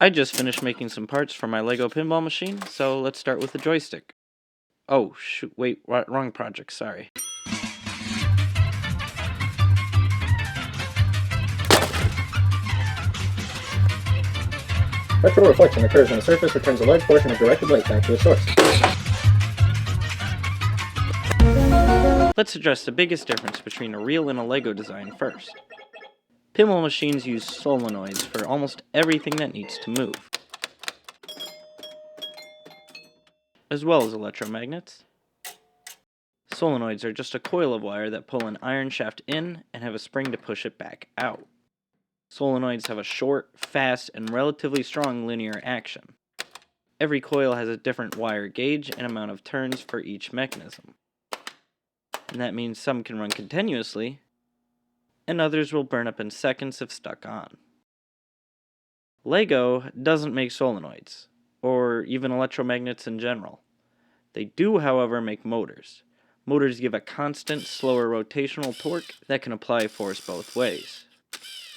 I just finished making some parts for my Lego pinball machine, so let's start with the joystick. Oh, shoot, wait, wrong project, sorry. Retro-reflection occurs when the surface returns a large portion of directed light back to its source. Let's address the biggest difference between a real and a Lego design first. Pinball machines use solenoids for almost everything that needs to move, as well as electromagnets. Solenoids are just a coil of wire that pull an iron shaft in and have a spring to push it back out. Solenoids have a short, fast, and relatively strong linear action. Every coil has a different wire gauge and amount of turns for each mechanism. And that means some can run continuously, and others will burn up in seconds if stuck on. Lego doesn't make solenoids, or even electromagnets in general. They do, however, make motors. Motors give a constant, slower rotational torque that can apply force both ways.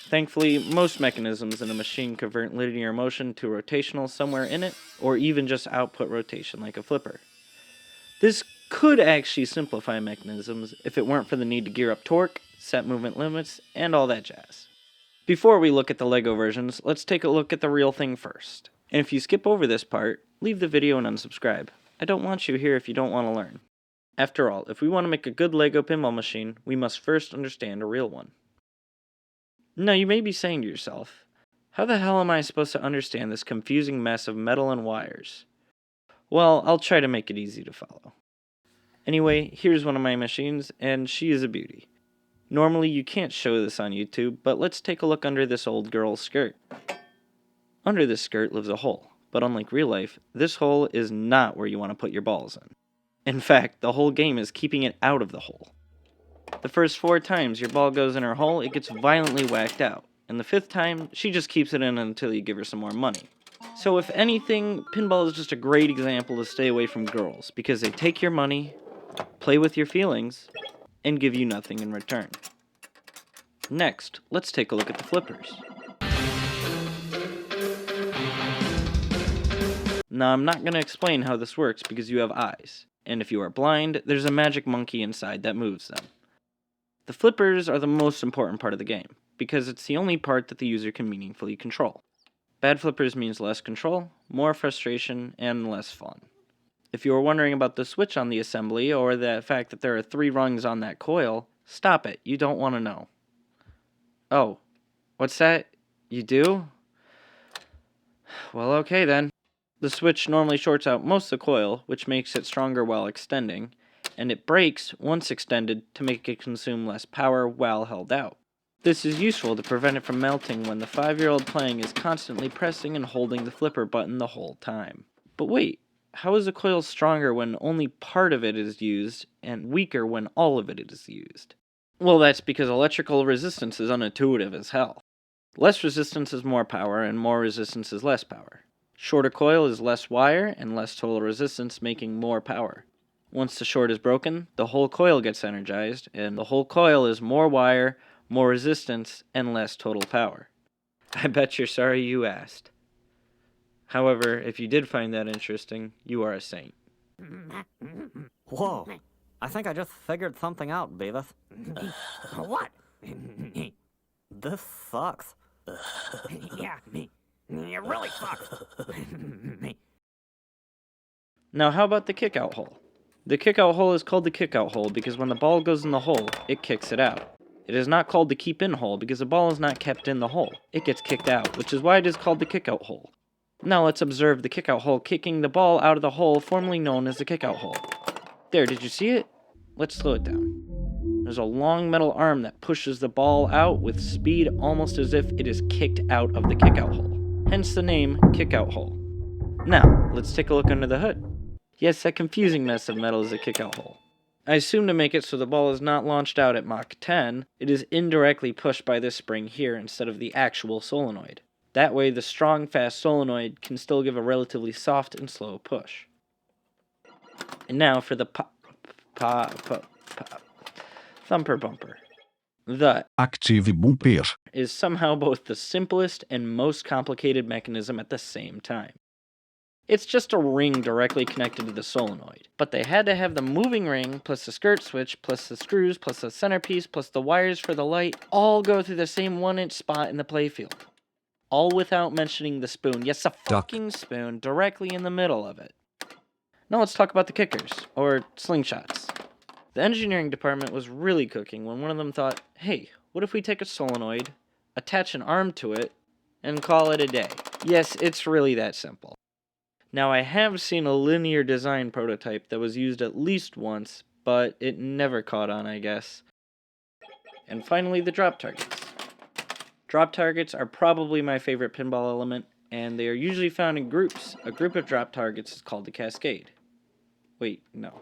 Thankfully, most mechanisms in a machine convert linear motion to rotational somewhere in it, or even just output rotation like a flipper. This could actually simplify mechanisms if it weren't for the need to gear up torque, set movement limits, and all that jazz. Before we look at the Lego versions, let's take a look at the real thing first. And if you skip over this part, leave the video and unsubscribe. I don't want you here if you don't want to learn. After all, if we want to make a good Lego pinball machine, we must first understand a real one. Now you may be saying to yourself, how the hell am I supposed to understand this confusing mess of metal and wires? Well, I'll try to make it easy to follow. Anyway, here's one of my machines, and she is a beauty. Normally you can't show this on YouTube, but let's take a look under this old girl's skirt. Under this skirt lives a hole, but unlike real life, this hole is not where you want to put your balls in. In fact, the whole game is keeping it out of the hole. The first 4 times your ball goes in her hole, it gets violently whacked out, and the 5th time, she just keeps it in until you give her some more money. So if anything, pinball is just a great example to stay away from girls, because they take your money, play with your feelings, and give you nothing in return. Next, let's take a look at the flippers. Now, I'm not going to explain how this works because you have eyes, and if you are blind, there's a magic monkey inside that moves them. The flippers are the most important part of the game, because it's the only part that the user can meaningfully control. Bad flippers means less control, more frustration, and less fun. If you are wondering about the switch on the assembly, or the fact that there are 3 rungs on that coil, stop it, you don't want to know. Oh, what's that? You do? Well, okay then. The switch normally shorts out most of the coil, which makes it stronger while extending, and it breaks once extended to make it consume less power while held out. This is useful to prevent it from melting when the 5-year-old playing is constantly pressing and holding the flipper button the whole time. But wait, how is the coil stronger when only part of it is used, and weaker when all of it is used? Well, that's because electrical resistance is unintuitive as hell. Less resistance is more power, and more resistance is less power. Shorter coil is less wire and less total resistance, making more power. Once the short is broken, the whole coil gets energized, and the whole coil is more wire, more resistance, and less total power. I bet you're sorry you asked. However, if you did find that interesting, you are a saint. Whoa, I think I just figured something out, Beavis. What? This sucks. Yeah, it really sucks. Now how about the kick-out hole? The kick-out hole is called the kick-out hole because when the ball goes in the hole, it kicks it out. It is not called the keep-in hole because the ball is not kept in the hole. It gets kicked out, which is why it is called the kick-out hole. Now let's observe the kick-out hole kicking the ball out of the hole formerly known as the kick-out hole. There, did you see it? Let's slow it down. There's a long metal arm that pushes the ball out with speed almost as if it is kicked out of the kick-out hole. Hence the name kick-out hole. Now, let's take a look under the hood. Yes, that confusing mess of metal is a kick-out hole. I assume to make it so the ball is not launched out at Mach 10, it is indirectly pushed by this spring here instead of the actual solenoid. That way the strong, fast solenoid can still give a relatively soft and slow push. And now for the thumper bumper. The Active bumper. is somehow both the simplest and most complicated mechanism at the same time. It's just a ring directly connected to the solenoid, but they had to have the moving ring, plus the skirt switch, plus the screws, plus the centerpiece, plus the wires for the light, all go through the same 1-inch spot in the playfield. All without mentioning the spoon. Yes, a fucking spoon directly in the middle of it. Now let's talk about the kickers, or slingshots. The engineering department was really cooking when one of them thought, hey, what if we take a solenoid, attach an arm to it, and call it a day? Yes, it's really that simple. Now, I have seen a linear design prototype that was used at least once, but it never caught on, I guess. And finally, the drop targets. Drop targets are probably my favorite pinball element, and they are usually found in groups. A group of drop targets is called a cascade. Wait, no.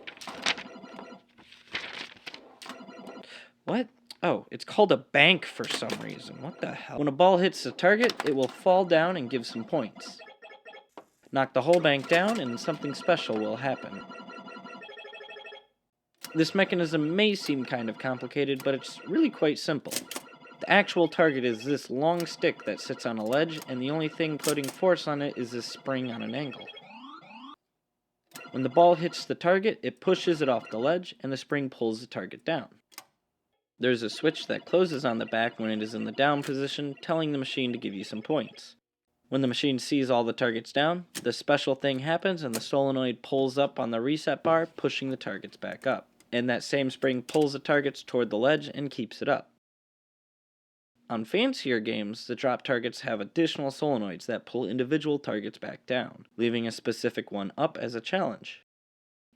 What? Oh, it's called a bank for some reason. What the hell? When a ball hits the target, it will fall down and give some points. Knock the whole bank down and something special will happen. This mechanism may seem kind of complicated, but it's really quite simple. The actual target is this long stick that sits on a ledge, and the only thing putting force on it is this spring on an angle. When the ball hits the target, it pushes it off the ledge, and the spring pulls the target down. There's a switch that closes on the back when it is in the down position, telling the machine to give you some points. When the machine sees all the targets down, the special thing happens and the solenoid pulls up on the reset bar, pushing the targets back up. And that same spring pulls the targets toward the ledge and keeps it up. On fancier games, the drop targets have additional solenoids that pull individual targets back down, leaving a specific one up as a challenge.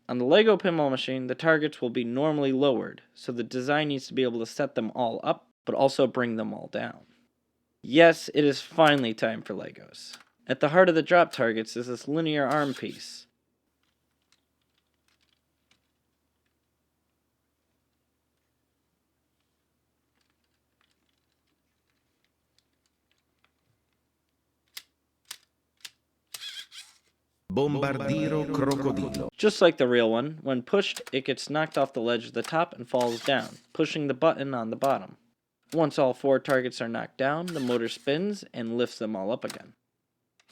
On the Lego pinball machine, the targets will be normally lowered, so the design needs to be able to set them all up, but also bring them all down. Yes, it is finally time for Legos. At the heart of the drop targets is this linear arm piece. Bombardiro crocodilo. Just like the real one, when pushed, it gets knocked off the ledge of the top and falls down, pushing the button on the bottom. Once all 4 targets are knocked down, the motor spins and lifts them all up again.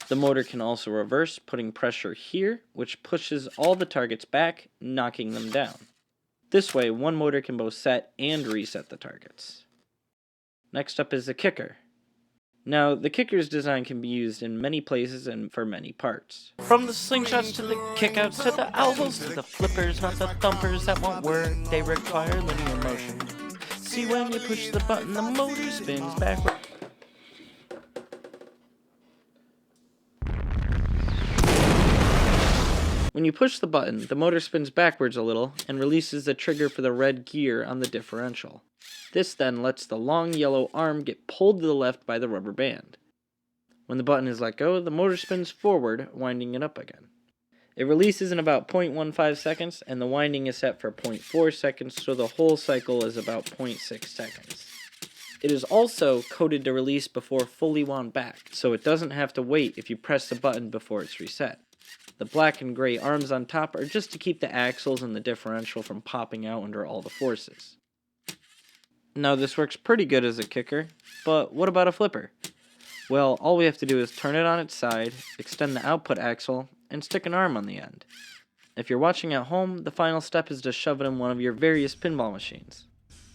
The motor can also reverse, putting pressure here, which pushes all the targets back, knocking them down. This way, one motor can both set and reset the targets. Next up is the kicker. Now, the kicker's design can be used in many places and for many parts. From the slingshots to the kickouts to the elbows to the flippers, not the thumpers that won't work, they require linear motion. See, when you push the button, the motor spins backward. When you push the button, the motor spins backwards a little and releases the trigger for the red gear on the differential. This then lets the long yellow arm get pulled to the left by the rubber band. When the button is let go, the motor spins forward, winding it up again. It releases in about 0.15 seconds, and the winding is set for 0.4 seconds, so the whole cycle is about 0.6 seconds. It is also coded to release before fully wound back, so it doesn't have to wait if you press the button before it's reset. The black and gray arms on top are just to keep the axles and the differential from popping out under all the forces. Now, this works pretty good as a kicker, but what about a flipper? Well, all we have to do is turn it on its side, extend the output axle, and stick an arm on the end. If you're watching at home, the final step is to shove it in one of your various pinball machines.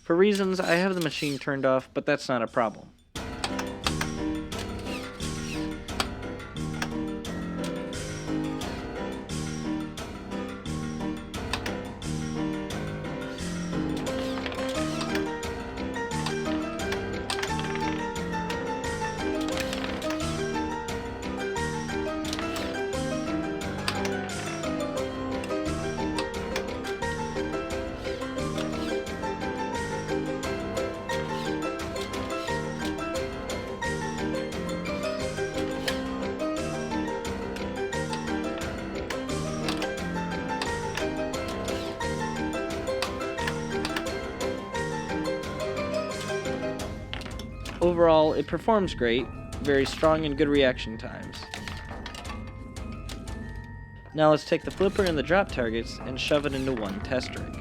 For reasons, I have the machine turned off, but that's not a problem. Overall, it performs great, very strong and good reaction times. Now let's take the flipper and the drop targets and shove it into one test rig.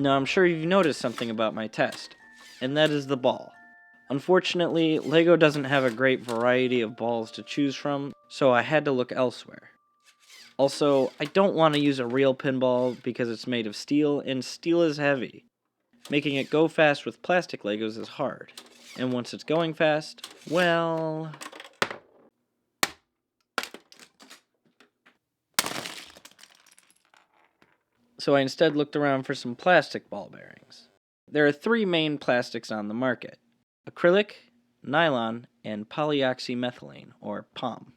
Now, I'm sure you've noticed something about my test, and that is the ball. Unfortunately, LEGO doesn't have a great variety of balls to choose from, so I had to look elsewhere. Also, I don't want to use a real pinball because it's made of steel, and steel is heavy. Making it go fast with plastic Legos is hard. And once it's going fast, well... So I instead looked around for some plastic ball bearings. There are 3 main plastics on the market: acrylic, nylon, and polyoxymethylene, or POM.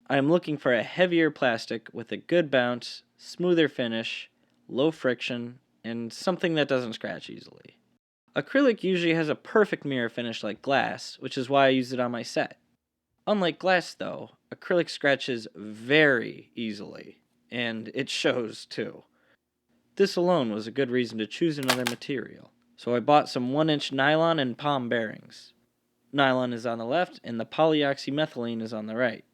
I am looking for a heavier plastic with a good bounce, smoother finish, low friction, and something that doesn't scratch easily. Acrylic usually has a perfect mirror finish like glass, which is why I use it on my set. Unlike glass though, acrylic scratches very easily, and it shows too. This alone was a good reason to choose another material, so I bought some 1-inch nylon and POM bearings. Nylon is on the left and the polyoxymethylene is on the right.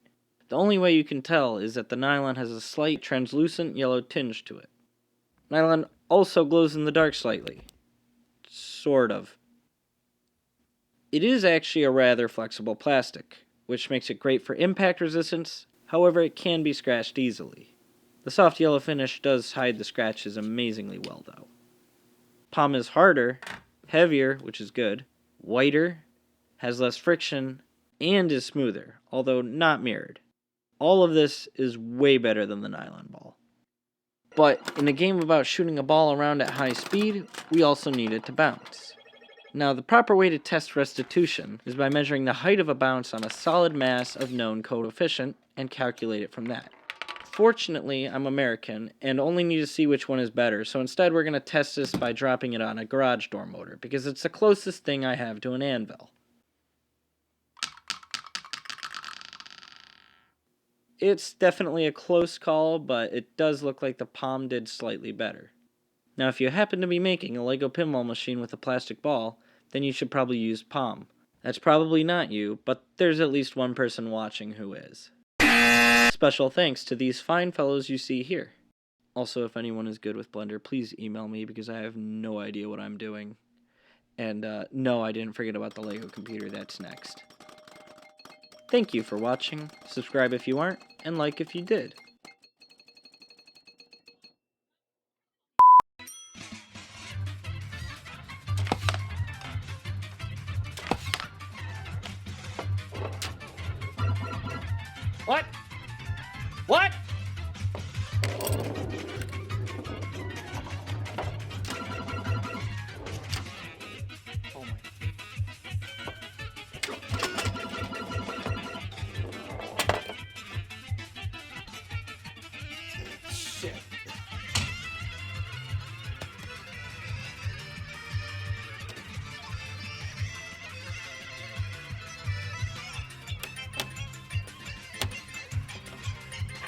The only way you can tell is that the nylon has a slight translucent yellow tinge to it. Nylon also glows in the dark slightly. Sort of. It is actually a rather flexible plastic, which makes it great for impact resistance, however it can be scratched easily. The soft yellow finish does hide the scratches amazingly well though. POM is harder, heavier, which is good, whiter, has less friction, and is smoother, although not mirrored. All of this is way better than the nylon ball. But in a game about shooting a ball around at high speed, we also need it to bounce. Now, the proper way to test restitution is by measuring the height of a bounce on a solid mass of known coefficient and calculate it from that. Fortunately, I'm American and only need to see which one is better, so instead we're going to test this by dropping it on a garage door motor, because it's the closest thing I have to an anvil. It's definitely a close call, but it does look like the POM did slightly better. Now, if you happen to be making a LEGO pinball machine with a plastic ball, then you should probably use POM. That's probably not you, but there's at least one person watching who is. Special thanks to these fine fellows you see here. Also, if anyone is good with Blender, please email me because I have no idea what I'm doing. And no, I didn't forget about the LEGO computer, that's next. Thank you for watching, subscribe if you aren't, and like if you did. What? What? Oh my. Shit.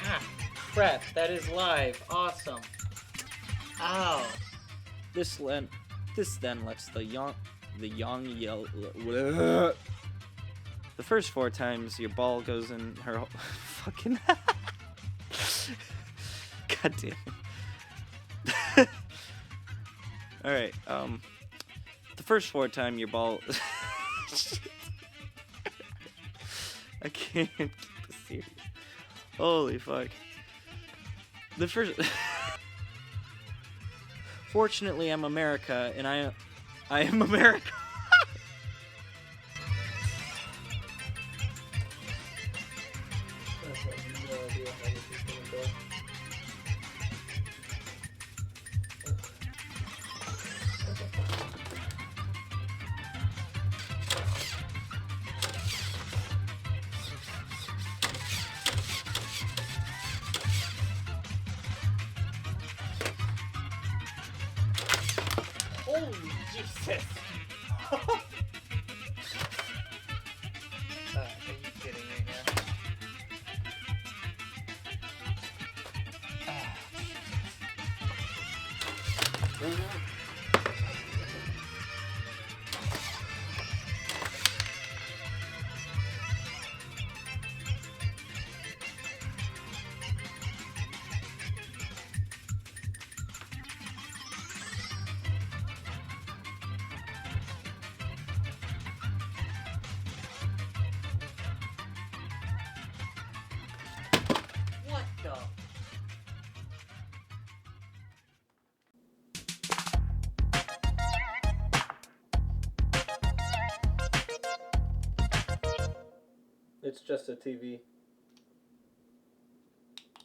Ah, crap, that is live. Awesome. Ow. This then lets the young yell. The first 4 times your ball goes in her fucking. God damn it. Alright, the first 4 times your ball. I can't keep this serious. Holy fuck. The first. Fortunately, I'm America, and I am America. Holy Jesus! Are you kidding me now? It's just a TV.